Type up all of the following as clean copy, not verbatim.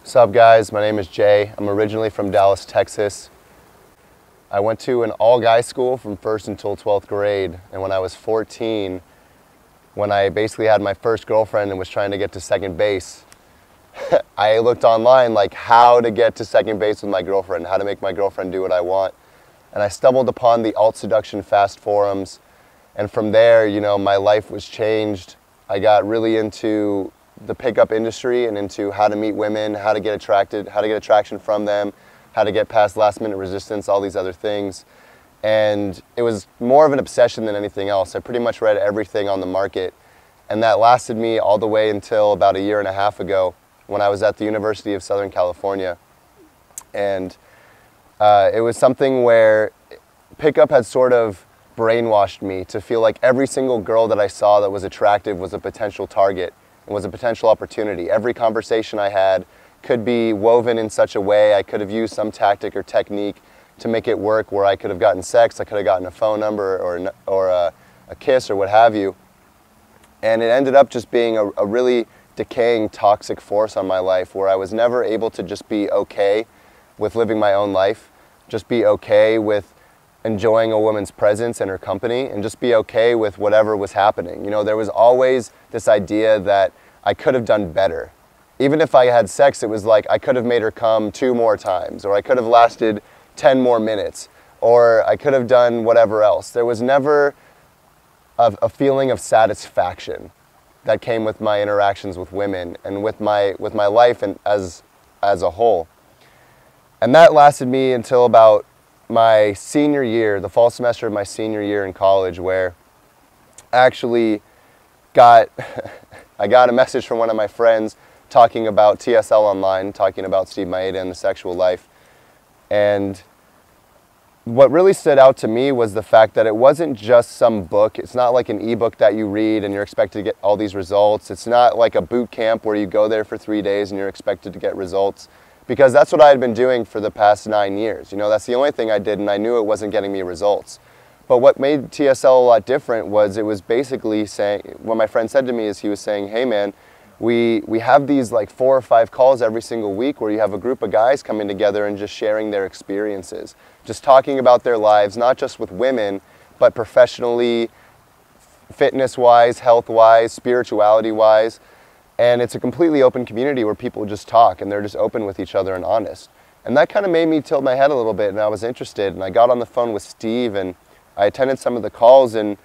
What's up, guys? My name is Jay. I'm originally from Dallas, Texas. I went to an all-guy school from 1st until 12th grade, and when I was 14, when I basically had my first girlfriend and was trying to get to second base, I looked online like how to get to second base with my girlfriend, how to make my girlfriend do what I want. And I stumbled upon the alt seduction fast forums, and from there, you know, my life was changed. I got really into the pickup industry and into how to meet women, how to get attracted, how to get attraction from them, how to get past last minute resistance, all these other things. And it was more of an obsession than anything else. I pretty much read everything on the market, and that lasted me all the way until about a year and a half ago when I was at the University of Southern California. And it was something where pickup had sort of brainwashed me to feel like every single girl that I saw that was attractive was a potential target and was a potential opportunity. Every conversation I had could be woven in such a way I could have used some tactic or technique to make it work, where I could have gotten sex, I could have gotten a phone number or a kiss or what have you. And it ended up just being a really decaying, toxic force on my life, where I was never able to just be okay with living my own life, just be okay with enjoying a woman's presence and her company, and just be okay with whatever was happening. You know, there was always this idea that I could have done better. Even if I had sex, it was like I could have made her come 2 more times, or I could have lasted 10 more minutes, or I could have done whatever else. There was never a feeling of satisfaction that came with my interactions with women and with my life and as a whole. And that lasted me until about my senior year, the fall semester of my senior year in college, where I actually got I got a message from one of my friends talking about TSL Online, talking about Steve Maeda and the sexual life. And what really stood out to me was the fact that it wasn't just some book. It's not like an ebook that you read and you're expected to get all these results. It's not like a boot camp where you go there for 3 days and you're expected to get results. Because that's what I had been doing for the past 9 years. You know, that's the only thing I did, and I knew it wasn't getting me results. But what made TSL a lot different was it was basically saying, what my friend said to me is he was saying, hey man, we have these like 4 or 5 calls every single week where you have a group of guys coming together and just sharing their experiences, just talking about their lives, not just with women, but professionally, fitness-wise, health-wise, spirituality-wise. And it's a completely open community where people just talk and they're just open with each other and honest. And that kind of made me tilt my head a little bit, and I was interested, and I got on the phone with Steve and I attended some of the calls, and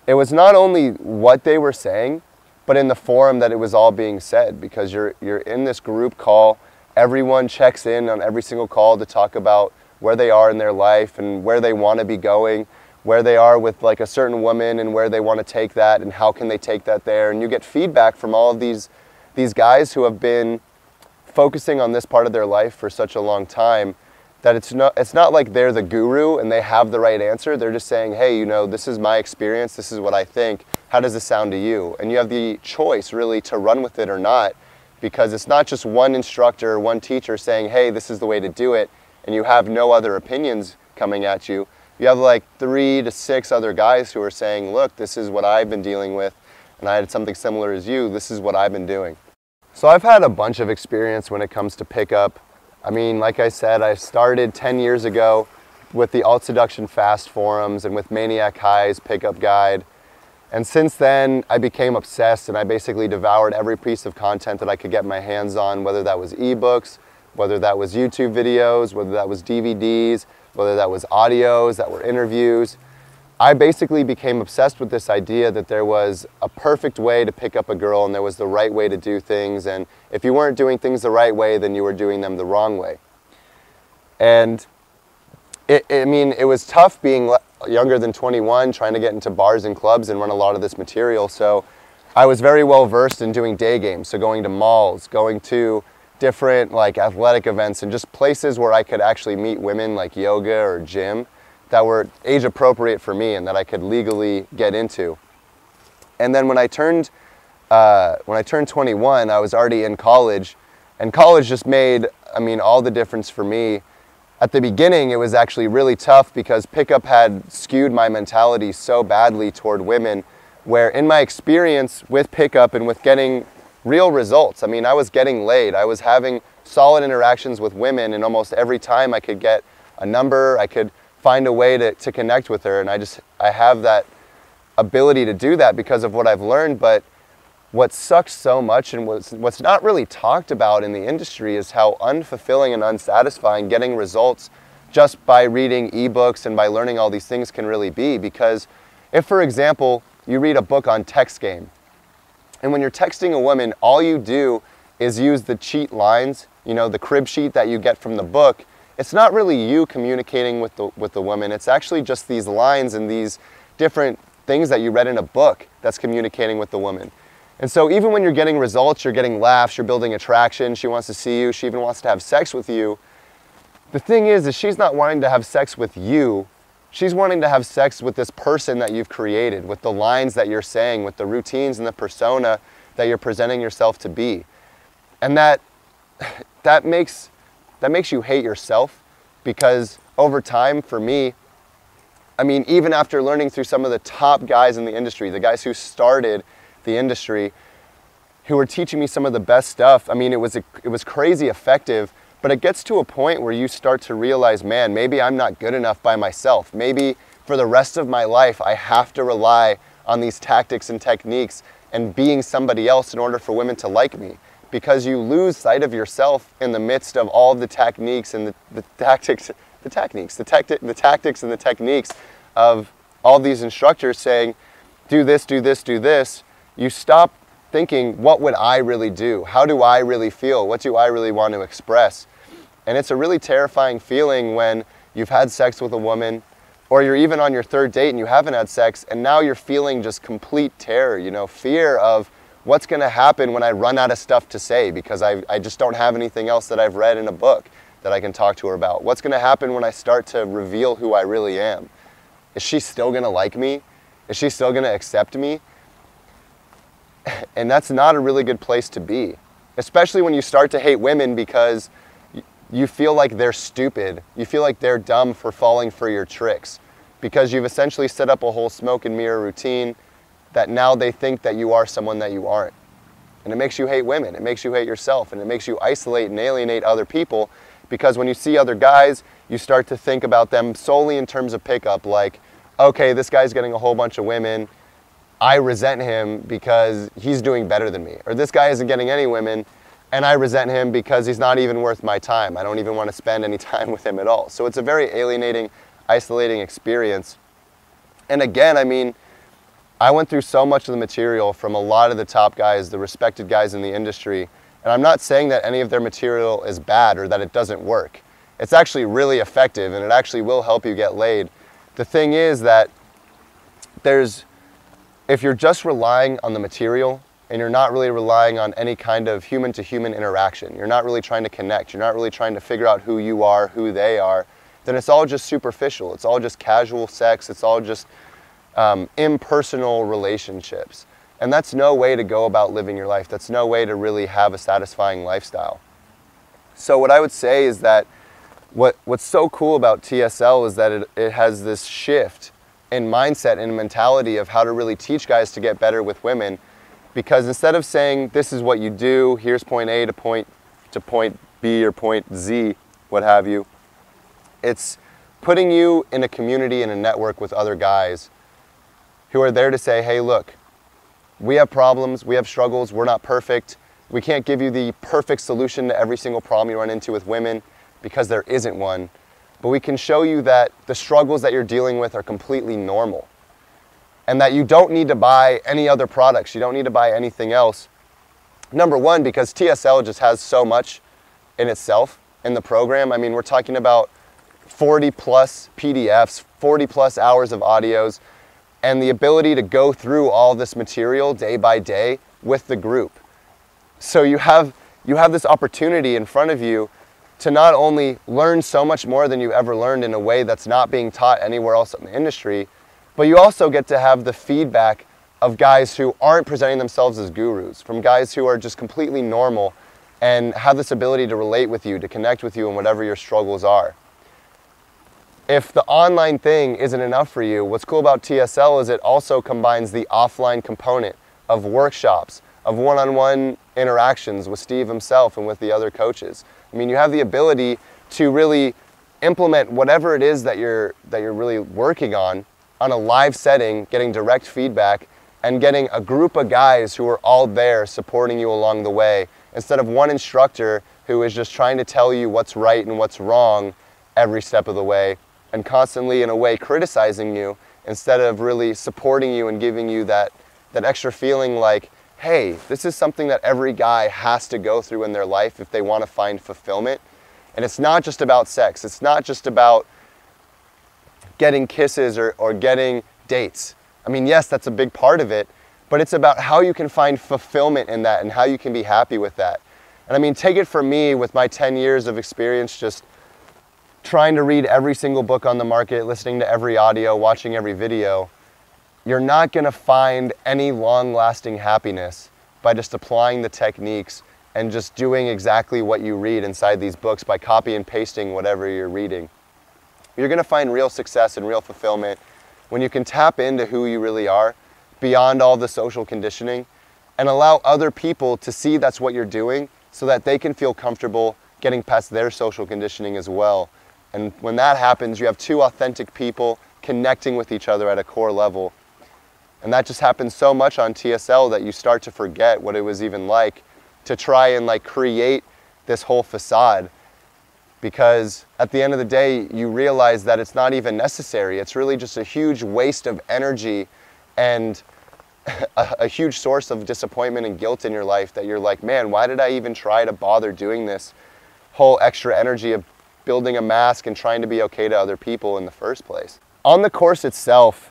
it was not only what they were saying, but in the forum that it was all being said, because you're in this group call, everyone checks in on every single call to talk about where they are in their life and where they want to be going, where they are with like a certain woman and where they want to take that and how can they take that there. And you get feedback from all of these guys who have been focusing on this part of their life for such a long time, that it's not like they're the guru and they have the right answer. They're just saying, hey, you know, this is my experience, this is what I think, how does this sound to you? And you have the choice really to run with it or not, because it's not just one instructor or one teacher saying, hey, this is the way to do it, and you have no other opinions coming at you. You have like 3 to 6 other guys who are saying, look, this is what I've been dealing with, and I had something similar as you, this is what I've been doing. So I've had a bunch of experience when it comes to pickup. I mean, like I said, I started 10 years ago with the Alt Seduction Fast forums and with Maniac High's pickup guide. And since then, I became obsessed and I basically devoured every piece of content that I could get my hands on, whether that was ebooks, whether that was YouTube videos, whether that was DVDs, whether that was audios, that were interviews. I basically became obsessed with this idea that there was a perfect way to pick up a girl and there was the right way to do things, and if you weren't doing things the right way, then you were doing them the wrong way. And I mean, it was tough being younger than 21, trying to get into bars and clubs and run a lot of this material, so I was very well versed in doing day games, so going to malls, going to different like athletic events and just places where I could actually meet women like yoga or gym that were age appropriate for me and that I could legally get into. And then when I turned 21, I was already in college, and college just made, I mean, all the difference for me. At the beginning, it was actually really tough because pickup had skewed my mentality so badly toward women, where in my experience with pickup and with getting real results. I mean, I was getting laid. I was having solid interactions with women, and almost every time I could get a number, I could find a way to connect with her. And I have that ability to do that because of what I've learned. But what sucks so much, and what's not really talked about in the industry, is how unfulfilling and unsatisfying getting results just by reading ebooks and by learning all these things can really be. Because if, for example, you read a book on text game, and when you're texting a woman, all you do is use the cheat lines, you know, the crib sheet that you get from the book. It's not really you communicating with the woman. It's actually just these lines and these different things that you read in a book that's communicating with the woman. And so even when you're getting results, you're getting laughs, you're building attraction, she wants to see you, she even wants to have sex with you. The thing is she's not wanting to have sex with you. She's wanting to have sex with this person that you've created, with the lines that you're saying, with the routines and the persona that you're presenting yourself to be. And that makes you hate yourself, because over time, for me, I mean, even after learning through some of the top guys in the industry, the guys who started the industry, who were teaching me some of the best stuff, I mean, it was crazy effective. But it gets to a point where you start to realize, man, maybe I'm not good enough by myself. Maybe for the rest of my life, I have to rely on these tactics and techniques and being somebody else in order for women to like me. Because you lose sight of yourself in the midst of all of the techniques and the tactics and the techniques of all these instructors saying, do this, do this, do this. You stop thinking, what would I really do? How do I really feel? What do I really want to express? And it's a really terrifying feeling when you've had sex with a woman, or you're even on your third date and you haven't had sex, and now you're feeling just complete terror, you know, fear of what's going to happen when I run out of stuff to say because I just don't have anything else that I've read in a book that I can talk to her about. What's going to happen when I start to reveal who I really am? Is she still going to like me? Is she still going to accept me? And that's not a really good place to be, especially when you start to hate women because you feel like they're stupid. You feel like they're dumb for falling for your tricks because you've essentially set up a whole smoke and mirror routine that now they think that you are someone that you aren't. And it makes you hate women. It makes you hate yourself, and it makes you isolate and alienate other people because when you see other guys, you start to think about them solely in terms of pickup, like, okay, this guy's getting a whole bunch of women. I resent him because he's doing better than me. Or this guy isn't getting any women, and I resent him because he's not even worth my time. I don't even want to spend any time with him at all. So it's a very alienating, isolating experience. And again, I mean, I went through so much of the material from a lot of the top guys, the respected guys in the industry, and I'm not saying that any of their material is bad or that it doesn't work. It's actually really effective, and it actually will help you get laid. The thing is that if you're just relying on the material and you're not really relying on any kind of human-to-human interaction, you're not really trying to connect, you're not really trying to figure out who you are, who they are, then it's all just superficial. It's all just casual sex. It's all just impersonal relationships. And that's no way to go about living your life. That's no way to really have a satisfying lifestyle. So what I would say is that what's so cool about TSL is that it has this shift in mindset and mentality of how to really teach guys to get better with women. Because instead of saying, this is what you do, here's point A to point B or point Z, what have you, it's putting you in a community and a network with other guys who are there to say, hey, look, we have problems, we have struggles, we're not perfect. We can't give you the perfect solution to every single problem you run into with women because there isn't one. But we can show you that the struggles that you're dealing with are completely normal. And that you don't need to buy any other products. You don't need to buy anything else. Number one, because TSL just has so much in itself in the program. I mean, we're talking about 40 plus PDFs, 40 plus hours of audios, and the ability to go through all this material day by day with the group. So you have this opportunity in front of you to not only learn so much more than you ever learned in a way that's not being taught anywhere else in the industry, but you also get to have the feedback of guys who aren't presenting themselves as gurus, from guys who are just completely normal and have this ability to relate with you, to connect with you in whatever your struggles are. If the online thing isn't enough for you, what's cool about TSL is it also combines the offline component of workshops, of one-on-one interactions with Steve himself and with the other coaches. I mean, you have the ability to really implement whatever it is that you're really working on a live setting, getting direct feedback, and getting a group of guys who are all there supporting you along the way, instead of one instructor who is just trying to tell you what's right and what's wrong every step of the way, and constantly in a way criticizing you, instead of really supporting you and giving you that extra feeling like, hey, this is something that every guy has to go through in their life if they want to find fulfillment. And it's not just about sex. It's not just about getting kisses or getting dates. I mean, yes, that's a big part of it, but it's about how you can find fulfillment in that and how you can be happy with that. And I mean, take it from me with my 10 years of experience, just trying to read every single book on the market, listening to every audio, watching every video. You're not going to find any long-lasting happiness by just applying the techniques and just doing exactly what you read inside these books by copy and pasting whatever you're reading. You're going to find real success and real fulfillment when you can tap into who you really are beyond all the social conditioning and allow other people to see that's what you're doing so that they can feel comfortable getting past their social conditioning as well. And when that happens, you have two authentic people connecting with each other at a core level. And that just happens so much on TSL that you start to forget what it was even like to try and like create this whole facade. Because at the end of the day, you realize that it's not even necessary. It's really just a huge waste of energy and a huge source of disappointment and guilt in your life that you're like, man, why did I even try to bother doing this whole extra energy of building a mask and trying to be okay to other people in the first place? On the course itself,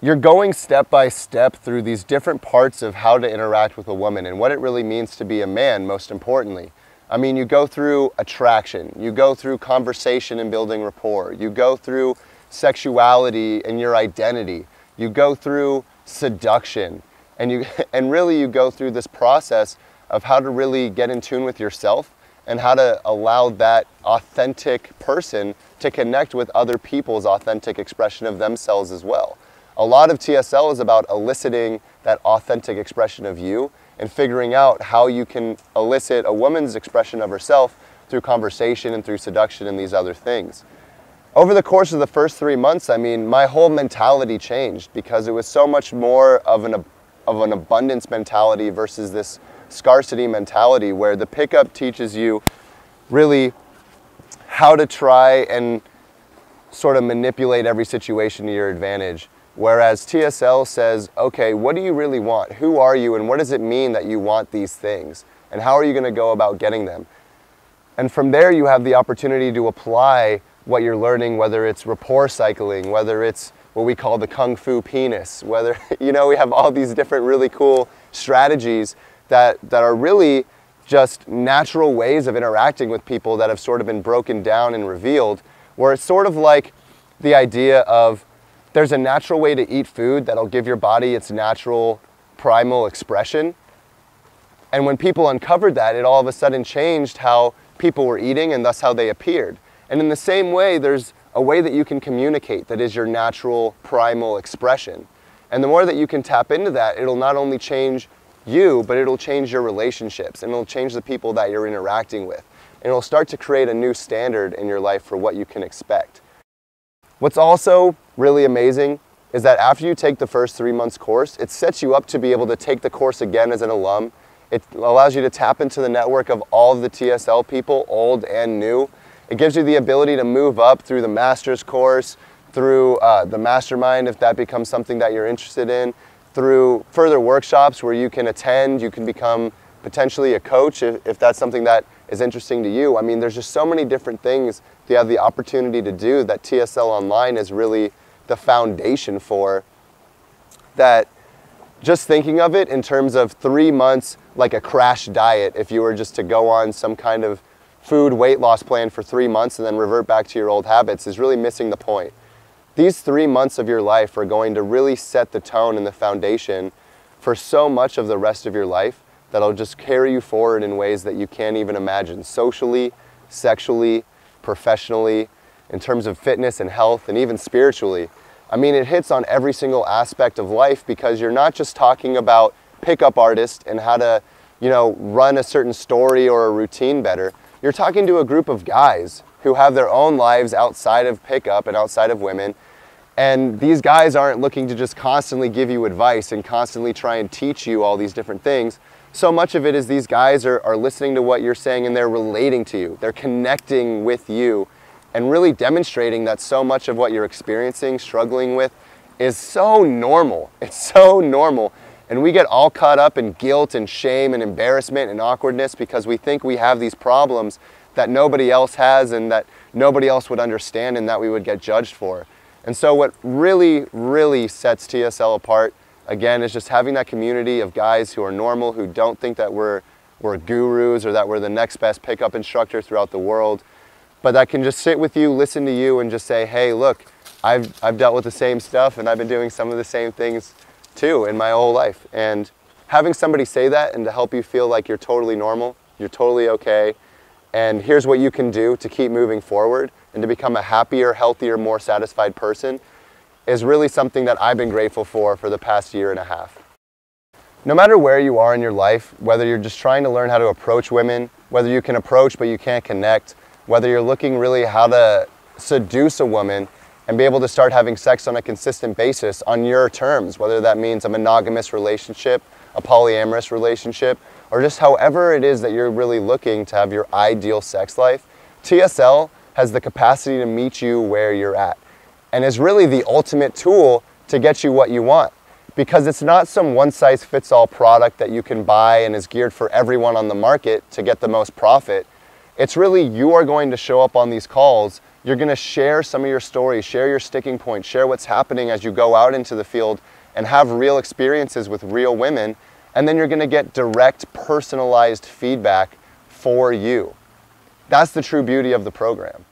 you're going step by step through these different parts of how to interact with a woman and what it really means to be a man, most importantly. I mean, you go through attraction, you go through conversation and building rapport, you go through sexuality and your identity, you go through seduction, and really you go through this process of how to really get in tune with yourself and how to allow that authentic person to connect with other people's authentic expression of themselves as well. A lot of TSL is about eliciting that authentic expression of you and figuring out how you can elicit a woman's expression of herself through conversation and through seduction and these other things. Over the course of the first 3 months, I mean, my whole mentality changed because it was so much more of an abundance mentality versus this scarcity mentality where the pickup teaches you really how to try and sort of manipulate every situation to your advantage. Whereas TSL says, okay, what do you really want? Who are you and what does it mean that you want these things? And how are you going to go about getting them? And from there you have the opportunity to apply what you're learning, whether it's rapport cycling, whether it's what we call the Kung Fu penis, whether, you know, we have all these different really cool strategies that are really just natural ways of interacting with people that have sort of been broken down and revealed, where it's sort of like the idea of there's a natural way to eat food that'll give your body its natural primal expression. And when people uncovered that, it all of a sudden changed how people were eating and thus how they appeared. And in the same way, there's a way that you can communicate that is your natural primal expression. And the more that you can tap into that, it'll not only change you, but it'll change your relationships and it'll change the people that you're interacting with. And it'll start to create a new standard in your life for what you can expect. What's also really amazing is that after you take the first 3 months course, it sets you up to be able to take the course again as an alum. It allows you to tap into the network of all of the TSL people, old and new. It gives you the ability to move up through the master's course, through the mastermind if that becomes something that you're interested in, through further workshops where you can attend, you can become potentially a coach if that's something that is interesting to you. I mean, there's just so many different things that you have the opportunity to do that TSL Online is really the foundation for, that just thinking of it in terms of 3 months like a crash diet, if you were just to go on some kind of food weight loss plan for 3 months and then revert back to your old habits, is really missing the point. These 3 months of your life are going to really set the tone and the foundation for so much of the rest of your life that'll just carry you forward in ways that you can't even imagine, socially, sexually, professionally, in terms of fitness and health, and even spiritually. I mean, it hits on every single aspect of life because you're not just talking about pickup artist and how to, run a certain story or a routine better. You're talking to a group of guys who have their own lives outside of pickup and outside of women. And these guys aren't looking to just constantly give you advice and constantly try and teach you all these different things. So much of it is these guys are listening to what you're saying and they're relating to you. They're connecting with you and really demonstrating that so much of what you're experiencing, struggling with, is so normal. It's so normal. And we get all caught up in guilt and shame and embarrassment and awkwardness because we think we have these problems that nobody else has and that nobody else would understand and that we would get judged for. And so what really, really sets TSL apart, again, is just having that community of guys who are normal, who don't think that we're gurus or that we're the next best pickup instructor throughout the world, but that can just sit with you, listen to you, and just say, hey, look, I've dealt with the same stuff and I've been doing some of the same things too in my whole life. And having somebody say that and to help you feel like you're totally normal, you're totally okay, and here's what you can do to keep moving forward and to become a happier, healthier, more satisfied person is really something that I've been grateful for the past year and a half. No matter where you are in your life, whether you're just trying to learn how to approach women, whether you can approach but you can't connect, whether you're looking really how to seduce a woman and be able to start having sex on a consistent basis on your terms, whether that means a monogamous relationship, a polyamorous relationship, or just however it is that you're really looking to have your ideal sex life, TSL has the capacity to meet you where you're at and is really the ultimate tool to get you what you want, because it's not some one-size-fits-all product that you can buy and is geared for everyone on the market to get the most profit. It's really you are going to show up on these calls, you're going to share some of your stories, share your sticking points, share what's happening as you go out into the field and have real experiences with real women, and then you're going to get direct, personalized feedback for you. That's the true beauty of the program.